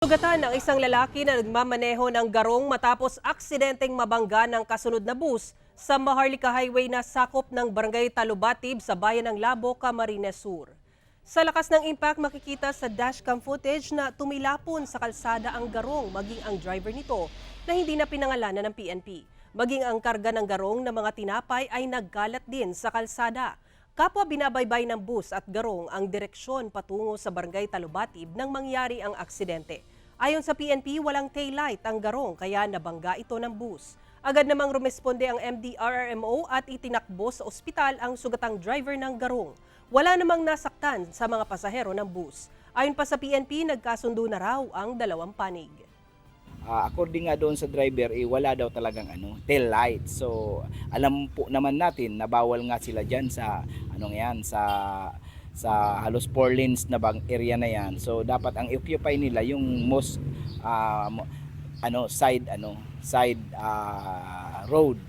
Sugatan ng isang lalaki na nagmamaneho ng garong matapos aksidenteng mabangga ng kasunod na bus sa Maharlika Highway na sakop ng Barangay Talubatib sa bayan ng Labo, Camarines Sur. Sa lakas ng impact, makikita sa dashcam footage na tumilapon sa kalsada ang garong maging ang driver nito na hindi na pinangalanan ng PNP. Maging ang karga ng garong na mga tinapay ay nagkalat din sa kalsada. Kapwa binabaybay ng bus at garong ang direksyon patungo sa Barangay Talubatib nang mangyari ang aksidente. Ayon sa PNP, walang taillight ang garong kaya nabangga ito ng bus. Agad namang rumesponde ang MDRRMO at itinakbo sa ospital ang sugatang driver ng garong. Wala namang nasaktan sa mga pasahero ng bus. Ayon pa sa PNP, nagkasundo na raw ang dalawang panig. According nga doon sa driver, wala daw talagang tail light. So, alam po naman natin na bawal nga sila diyan sa sa halos 4 lanes na bang area na yan. So, dapat ang occupy nila yung most side road.